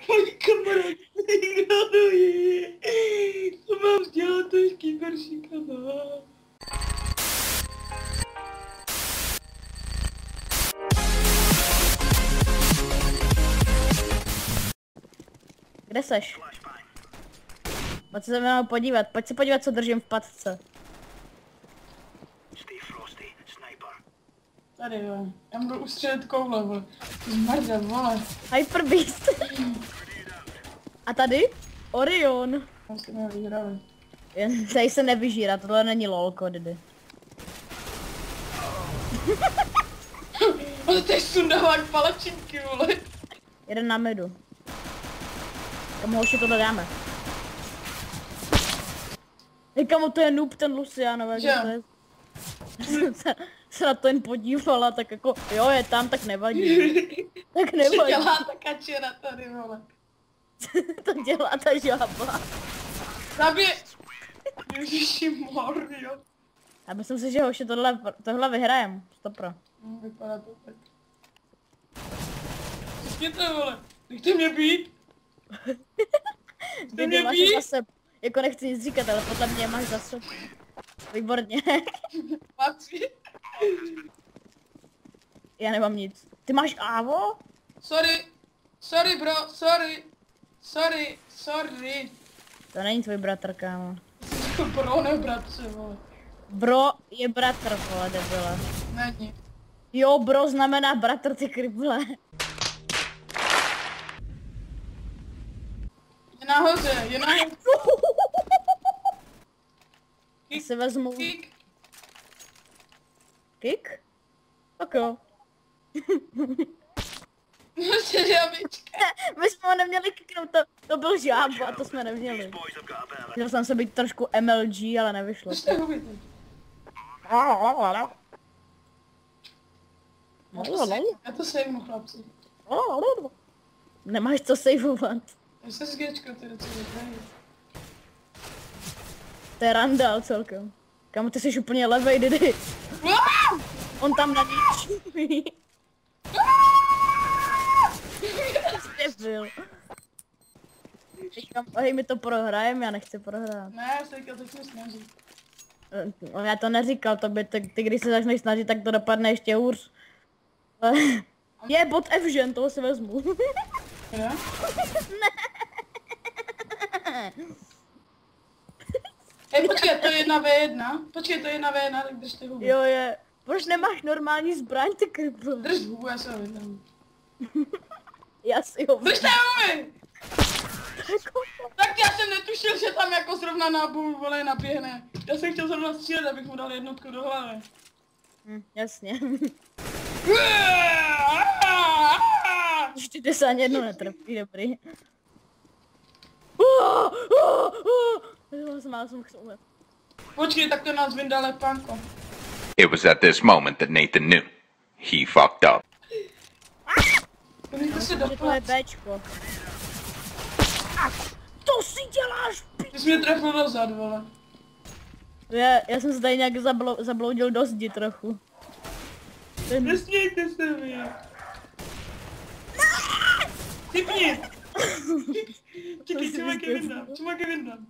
Moji kamarád se ignoruje. Co mám dělat, to je kyberší kamarád. Kde seš? Pojď se mnou podívat, pojď se podívat, co držím v patce. Tady jo, já budu ustřelit koule, vole. Zmarda, vole. Hyper Beast. A tady? Orion. Tam se mě vyhrali. Jen tady se nevyžírá, tohle není lolko, Didi. Ale to je sundávák palačinky, vole. Jeden na midu. Kamu hoši to dáme. Hej kamo, to je noob ten Lucianové, že to je... se na to jen podívala, tak jako, jo, je tam, tak nevadí. Tak nevadí. Co dělá ta kačera tady, vole? To dělá ta žába. Zabije! Ježišimario. Já myslím si, že hoši tohle vyhrajem, stopro. Vypadá to tak. Přesněte, vole, nechte mě být. Nechte mě být. Zase, jako nechci nic říkat, ale podle mě máš zase. Výborně. Patří. Já nemám nic. Ty máš ávo? Sorry bro, sorry. To není tvůj bratr, kámo. Bro, ne bratře, vole. Bro je bratr, vole, debile. Není. Jo, bro znamená bratr, ty krible. Je nahoře, je nahoře. Já si vezmu... Kick. Kick? Tak jo. My jsme ho neměli kicknout, to byl žáb a to jsme neměli. Chtěl jsem se být trošku MLG, ale nevyšlo. Já to savenu, chlapci. Nemáš co saveovat. Já se SGčko, ty docela vyhrají. To je randál celkem. Kamu, ty jsi úplně levej, Didi. On tam na ničí. Debil. Hej, my to prohrajeme, já nechci prohrát. Ne, já se teďka začnu snažit. Já to neříkal, ty když se začneš snažit, tak to dopadne ještě hůř. Je bot Evžen, toho si vezmu. Jo? Ne. Hej, počkej, to je 1v1. Počkej, to je 1v1, tak držte hubu. Jo, je. Proč nemáš normální zbraň, ty kriple? Drž hubu, já se ho vydám. Já si ho Držte hubu! Tak já jsem netušil, že tam jako zrovna nábůj, vole, naběhne. Já jsem chtěl zrovna střílet, abych mu dal jednotku do hlavy. Jasně. Ještě ty se ani jednou netrpí, dobrý. Smál jsem k tomu. Počkej, tak to nás vyndá lepánko. It was at this moment that Nathan knew. He fucked up. Podívejte se do To je Bčko. To si děláš, Ty jsi mě trefil dozad, vole. Já jsem se tady nějak zabloudil do zdi trochu. Nesmějte se mi. Typni! Čekej, čumaky vyndám.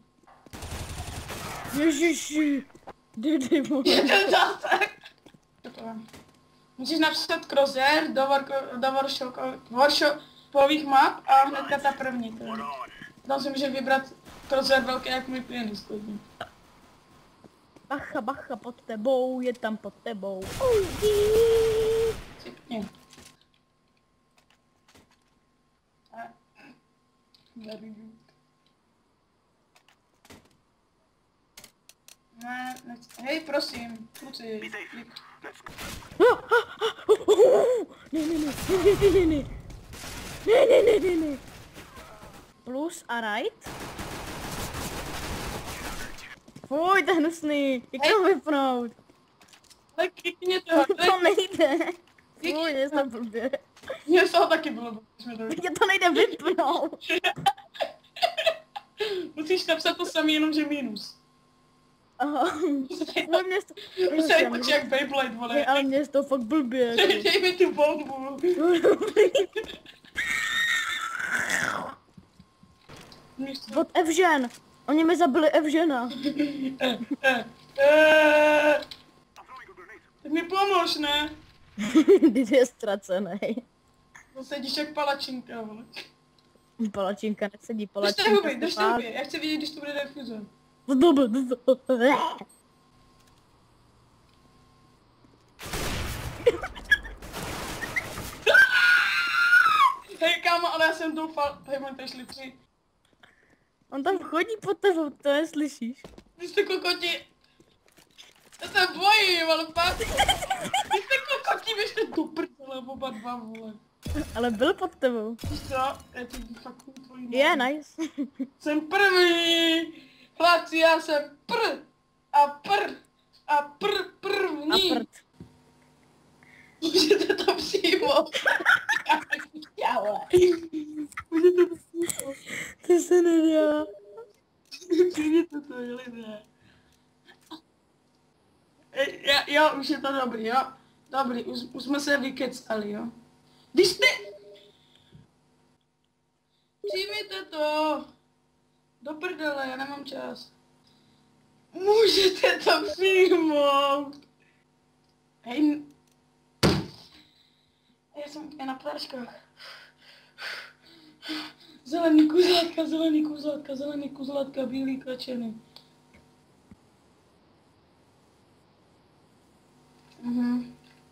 Ježiši. Didi, Jeden zásek. Musíš napsat crosshair do workshopových map a hnedka ta první. Tam si může vybrat crosshair velký jak můj pianist. Bacha, bacha, pod tebou, je tam pod tebou. Cipni. Ne, hej, prosím, kluci. Ne. Plus a right? Fuj, to je hnusný. Jak to vypnout? Ale klikni to. To nejde. Fuj, je to blbě. Mně se ho taky bylo, Mně to nejde vypnout. Musíš napsat to samý, jenom že minus. Aha. Už se počí jak Beyblade, vole. Ale mě je to fakt blbě. Dej mi tu bombu. Od Evžen. Oni mi zabili Evžena. Tak mi pomož, ne? Ty je ztracenej. To sedíš jak palačinka, vole. Palačinka nesedí, Držte palačinka huby, se držte pálí. huby. Já chci vidět, když to bude defuzor. Hej, kámo, ale já jsem doufal. Hej, mám tady šli 3. On tam chodí pod tebou, to neslyšíš. Vy jste kokoti. Já se bojím, ale fakt. Vy jste kokoti, běžte do prdele, oba dva, vole. Ale byl pod tebou. Víš co? Já ti fakt tvojí nohu. Je, nice. Jsem první. Chlapci, já jsem první. A prd. Můžete to přijmout. Já, vole. Můžete to přijmout. To se nedá. Přijměte to, je lidé. Jo, už je to dobrý, jo. Dobrý, už jsme se vykecali, jo. Když jste... Přijměte to. Do prdele, já nemám čas. Můžete to přijmout. Hej. Já jsem úplně na ptářkách. Zelený kuzlátka, zelený kuzlátka, zelený kuzlátka, bílý kačeny.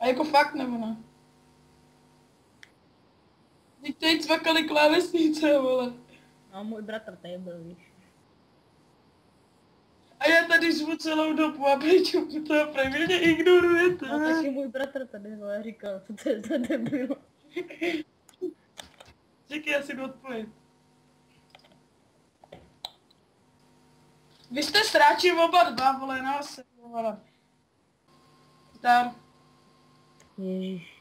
A jako fakt nebo ne? Teď tady cvakali klávesnice, vole. No, můj bratr tady byl, víš. A já tady žvu celou dobu a proč to pravidelně ignorujete? No, taky můj bratr tady, vole, říkal, co to je za debil. Čekaj, já si jdu odpovědět. Vy jste sráči oba dva, vole, na se, vole. Zdar. Ježiš.